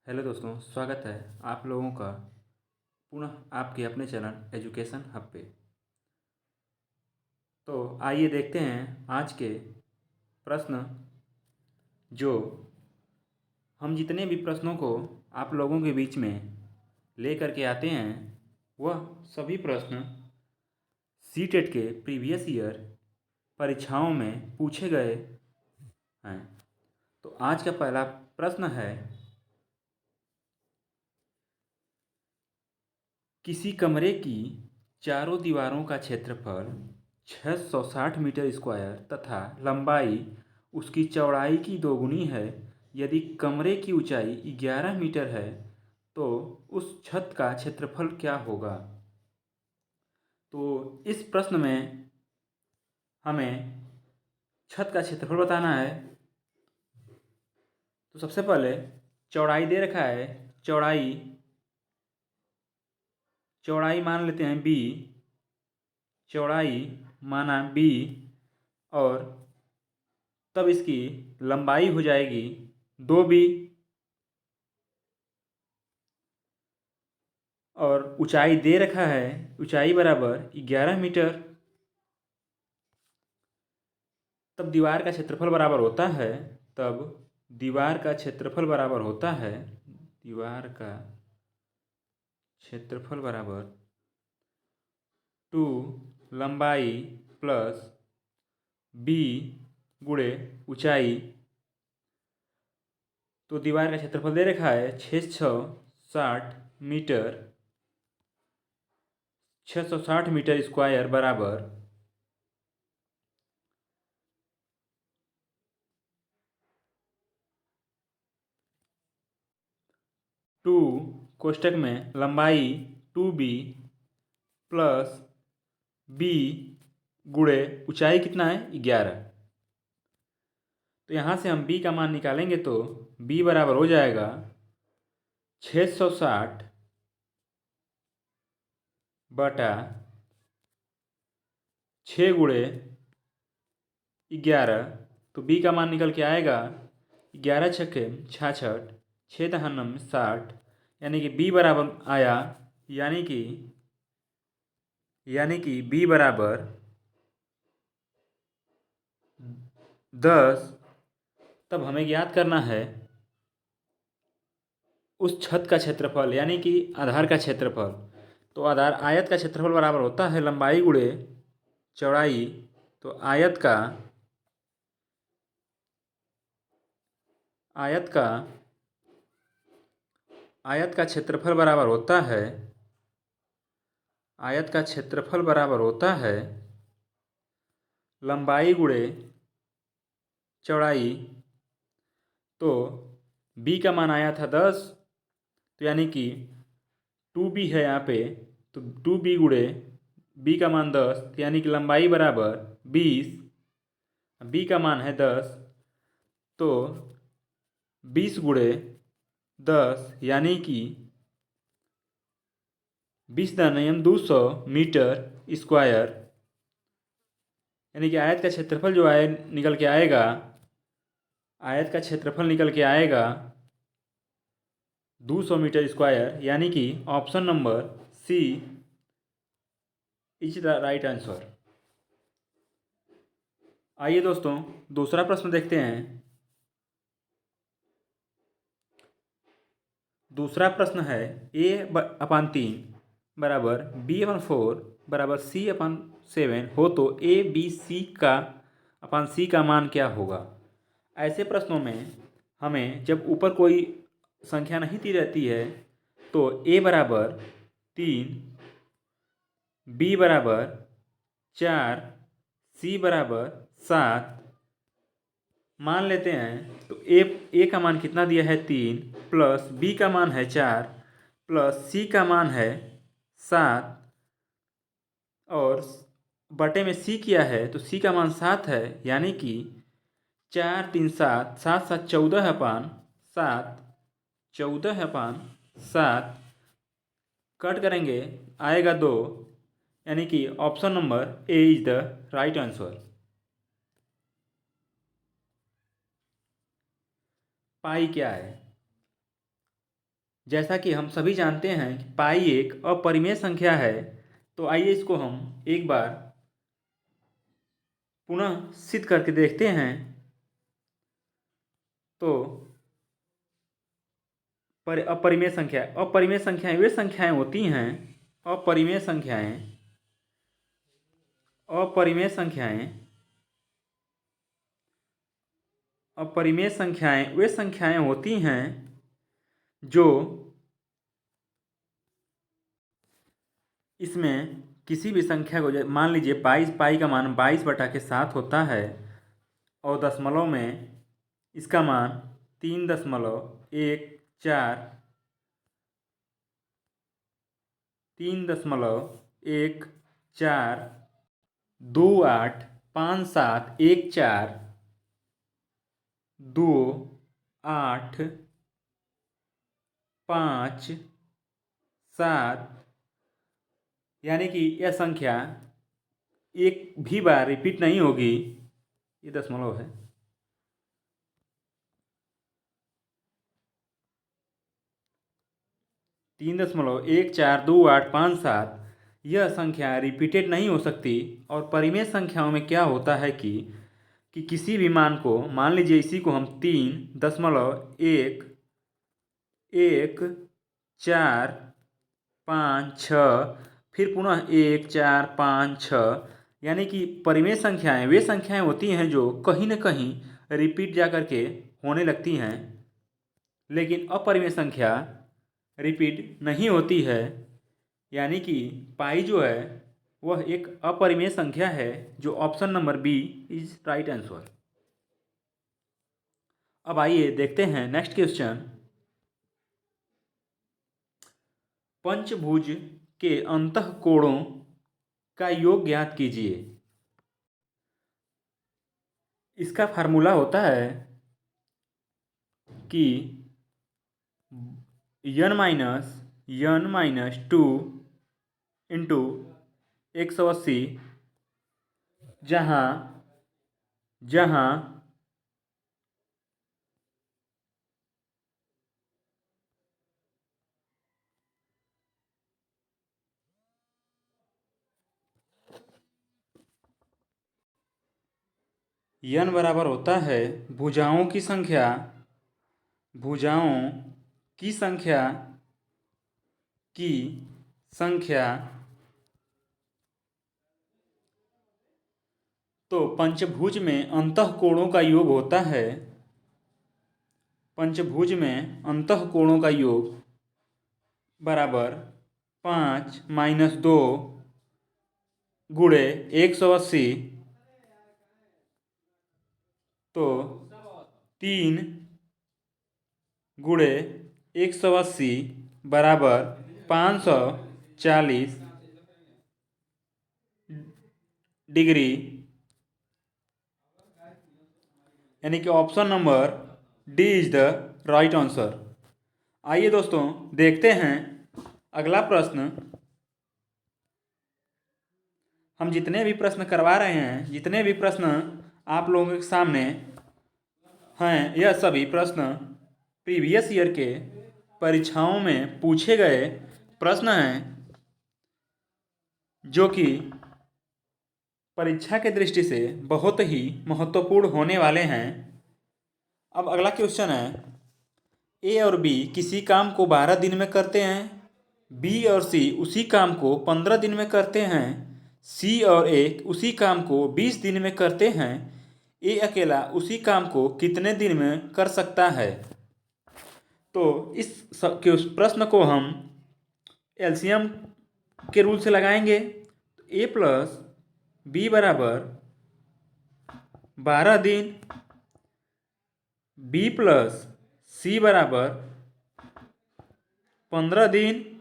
Hello दोस्तों, स्वागत है आप लोगों का पुनः आपके अपने चैनल एजुकेशन हब पे। तो आइए देखते हैं आज के प्रश्न। जो हम जितने भी प्रश्नों को आप लोगों के बीच में ले करके आते हैं, वह सभी प्रश्न सीटेट के प्रीवियस ईयर परीक्षाओं में पूछे गए हैं। तो आज का पहला प्रश्न है, किसी कमरे की चारों दीवारों का क्षेत्रफल 660 मीटर स्क्वायर तथा लंबाई उसकी चौड़ाई की दोगुनी है। यदि कमरे की ऊंचाई 11 मीटर है तो उस छत का क्षेत्रफल क्या होगा। तो इस प्रश्न में हमें छत का क्षेत्रफल बताना है। तो सबसे पहले चौड़ाई दे रखा है। चौड़ाई चौड़ाई मान लेते हैं बी। चौड़ाई माना बी, और तब इसकी लंबाई हो जाएगी 2b, और ऊंचाई दे रखा है, ऊंचाई बराबर 11 मीटर। तब दीवार का क्षेत्रफल बराबर होता है तब दीवार का क्षेत्रफल बराबर होता है दीवार का क्षेत्रफल बराबर 2 लंबाई प्लस b गुणे ऊंचाई। तो दीवार का क्षेत्रफल दे रखा है 660 मीटर, 660 मीटर स्क्वायर बराबर 2 कोष्टक में लंबाई 2b प्लस b गुणे ऊंचाई कितना है 11। तो यहाँ से हम b का मान निकालेंगे तो b बराबर हो जाएगा 660 बटा 6 गुणे 11। तो b का मान निकल के आएगा 11 छक्के 66, 6 दहनम 60, यानी कि b बराबर आया, यानी कि b बराबर 10। तब हमें ज्ञात करना है उस छत का क्षेत्रफल, यानी कि आधार का क्षेत्रफल। तो आधार आयत का क्षेत्रफल बराबर होता है लंबाई गुणे चौड़ाई। तो आयत का क्षेत्रफल बराबर होता है लंबाई गुणे चौड़ाई। तो b का मान आया था 10, तो यानी कि 2b है यहाँ पे, तो 2b गुणे b का मान 10, तो यानी कि लंबाई बराबर 20। b का मान है 10, तो 20 गुणे 10 यानी कि 20 दशमलव 200 मीटर स्क्वायर, यानी कि आयत का क्षेत्रफल जो आए निकल के आएगा, आयत का क्षेत्रफल निकल के आएगा 200 मीटर स्क्वायर, यानी कि option number C is the right answer. आइए दोस्तों दूसरा प्रश्न देखते हैं। दूसरा प्रश्न है a/3 बराबर b/4 बराबर c/7 हो तो a/b/c का मान क्या होगा। ऐसे प्रश्नों में हमें जब ऊपर कोई संख्या नहीं दी रहती है तो a बराबर 3, b बराबर 4, c बराबर 7 मान लेते हैं। तो ए का मान कितना दिया है 3, प्लस बी का मान है 4, प्लस सी का मान है 7, और बटे में सी किया है तो सी का मान 7 है, यानी कि 4 3 7 7 7 14/7, 14/7 कट करेंगे आएगा 2, यानी कि option number A is the right answer. Pi क्या है। जैसा कि हम सभी जानते हैं कि पाई एक अपरिमेय संख्या है, तो आइए इसको हम एक बार पुनः सिद्ध करके देखते हैं। तो अपरिमेय संख्याएं वे संख्याएं होती हैं, अपरिमेय संख्याएं वे संख्याएं होती हैं जो इसमें किसी भी संख्या को, मान लीजिए पाई का मान 22/7 होता है और दशमलव में इसका मान 3.114 यानी कि यह संख्या एक भी बार रिपीट नहीं होगी। ये दशमलव है। तीन 3.14285 यह संख्या रिपीटेड नहीं हो सकती। और परिमेय संख्याओं में क्या होता है कि किसी भी मान को, मान लीजिए इसी को हम 3.11456 फिर पुनः 145 यानी कि परिमेय संख्याएं वे संख्याएं होती हैं जो कहीं न कहीं रिपीट जा कर के होने लगती हैं, लेकिन अपरिमेय संख्या रिपीट नहीं होती है। यानी कि पाई जो है वह एक अपरिमेय संख्या है, जो option number B is right answer. अब आइए देखते हैं नेक्स्ट क्वेश्चन। पंचभुज के अंतःकोणों का योग ज्ञात कीजिए। इसका फार्मूला होता है कि n माइनस 2 इंटू 180, जहाँ n बराबर होता है भुजाओं की संख्या। तो पंचभुज में अंतःकोणों का योग होता है, बराबर 5 माइनस 2 गुणे 180, तो 3 गुणे 180 बराबर 540 डिग्री, यानी कि option number D is the right answer. आइए दोस्तों देखते हैं अगला प्रश्न। हम जितने भी प्रश्न करवा रहे हैं, जितने भी प्रश्न आप लोगों के सामने हैं, यह सभी प्रश्न प्रीवियस ईयर के परीक्षाओं में पूछे गए प्रश्न हैं, जो कि परीक्षा के दृष्टि से बहुत ही महत्वपूर्ण होने वाले हैं। अब अगला क्वेश्चन है, ए और बी किसी काम को 12 दिन में करते हैं, बी और सी उसी काम को 15 दिन में करते हैं, सी और ए उसी काम को 20 दिन में करते हैं, ए अकेला उसी काम को कितने दिन में कर सकता है। तो इस प्रश्न को हम एलसीएम के रूल से लगाएंगे। तो ए प्लस बी बराबर 12 दिन, बी प्लस सी बराबर 15 दिन,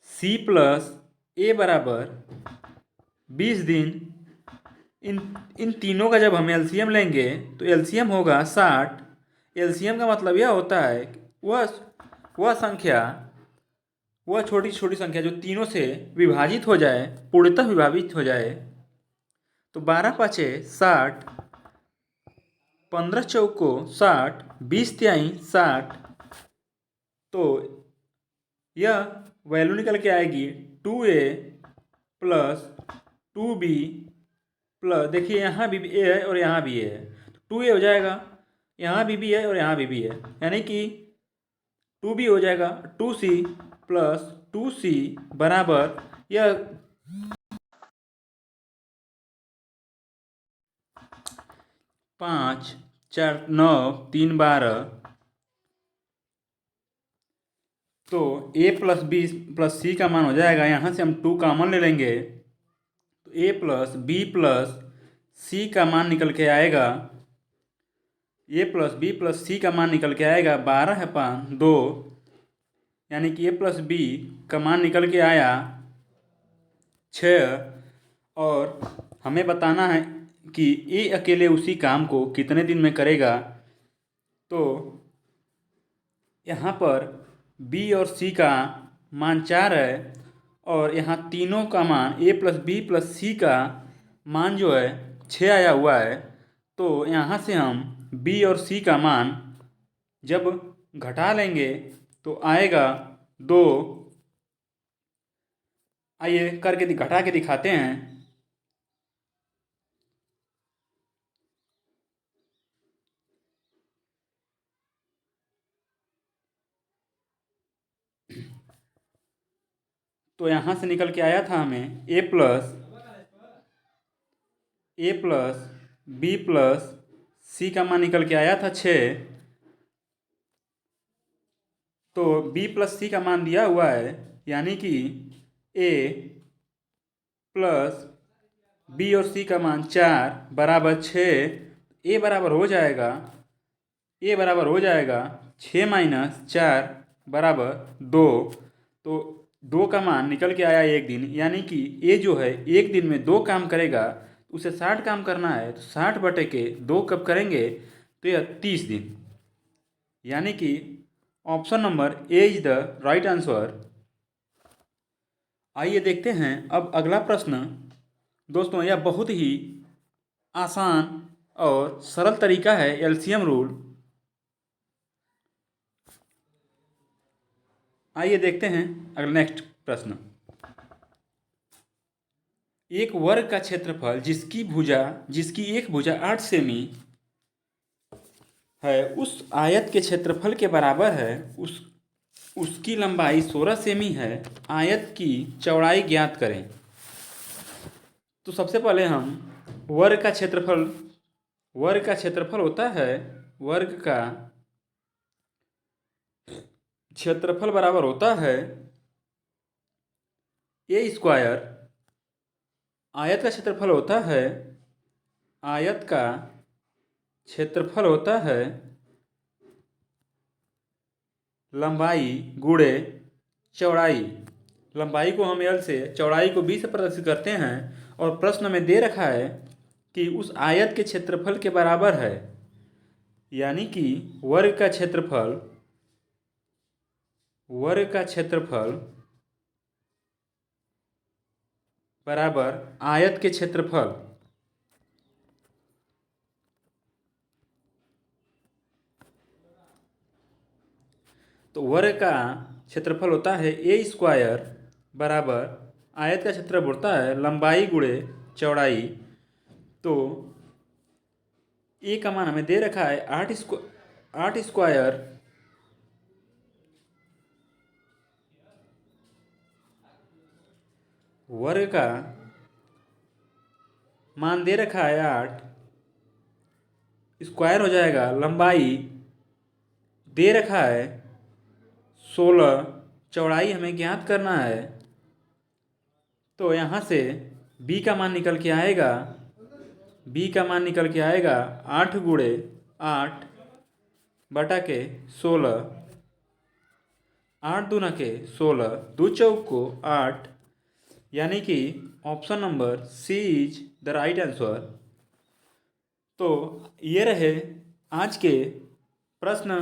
सी प्लस ए बराबर 20 दिन। इन तीनों का जब हम एलसीएम लेंगे तो एलसीएम होगा 60। एलसीएम का मतलब यह होता है वह संख्या, वह छोटी छोटी संख्या जो तीनों से विभाजित हो जाए, पूर्णतः विभाजित हो जाए। तो 12 पाँचे 60, 15 चौको 60, 20 तिहाई 60, तो यह वैल्यू निकल के आएगी 2a प्लस 2b प्लस, देखिए यहाँ भी a है और यहाँ भी a है, तो 2a हो जाएगा, यहाँ भी है और यहाँ भी है, यानी कि 2b हो जाएगा 2c प्लस 2c बराबर यह 5 4 9 3 12, तो a प्लस बी प्लस सी का मान हो जाएगा, यहाँ से हम 2 कॉमन ले लेंगे, तो a प्लस बी प्लस सी का मान निकल के आएगा, a प्लस बी प्लस सी का मान निकल के आएगा 12 है 5 2, यानी कि a प्लस बी का मान निकल के आया 6, और हमें बताना है कि a अकेले उसी काम को कितने दिन में करेगा। तो यहाँ पर b और c का मान 4 है और यहाँ तीनों का मान a प्लस बी प्लस सी का मान जो है 6 आया हुआ है, तो यहाँ से हम b और c का मान जब घटा लेंगे तो आएगा 2। आइए करके घटा के दिखाते हैं। तो यहाँ से निकल के आया था हमें a प्लस बी प्लस सी का मान निकल के आया था 6, तो b प्लस सी का मान दिया हुआ है, यानी कि a प्लस बी और सी का मान 4 बराबर 6, a बराबर हो जाएगा 6 माइनस 4 बराबर 2, तो 2 का मान निकल के आया एक दिन, यानी कि a जो है एक दिन में 2 काम करेगा, उसे 60 काम करना है, तो 60 बटे के 2 कब करेंगे तो यह 30 दिन, यानी कि option number A is the right answer. आइए देखते हैं अब अगला प्रश्न। दोस्तों यह बहुत ही आसान और सरल तरीका है एलसीएम रूल। आइए देखते हैं अगला नेक्स्ट प्रश्न। एक वर्ग का क्षेत्रफल जिसकी एक भुजा 8 सेमी है उस आयत के क्षेत्रफल के बराबर है, उसकी लंबाई 16 सेमी है, आयत की चौड़ाई ज्ञात करें। तो सबसे पहले हम वर्ग का क्षेत्रफल होता है, वर्ग का क्षेत्रफल बराबर होता है ए स्क्वायर, आयत का क्षेत्रफल होता है लंबाई गुणे चौड़ाई। लंबाई को हम एल से, चौड़ाई को बी से प्रदर्शित करते हैं, और प्रश्न में दे रखा है कि उस आयत के क्षेत्रफल के बराबर है, यानी कि वर्ग का क्षेत्रफल बराबर आयत के क्षेत्रफल। तो वर्ग का क्षेत्रफल होता है ए स्क्वायर बराबर आयत का क्षेत्रफल होता है लंबाई गुणे चौड़ाई। तो ए का मान हमें दे रखा है 8 स्क्वायर वर्ग का मान दे रखा है 8 स्क्वायर हो जाएगा, लंबाई दे रखा है 16, चौड़ाई हमें ज्ञात करना है। तो यहाँ से b का मान निकल के आएगा 8 गुणे 8 बटा के 16, 8 दूना के 16, 2 चौक को 8, यानी कि option number C is the right answer. तो ये रहे आज के प्रश्न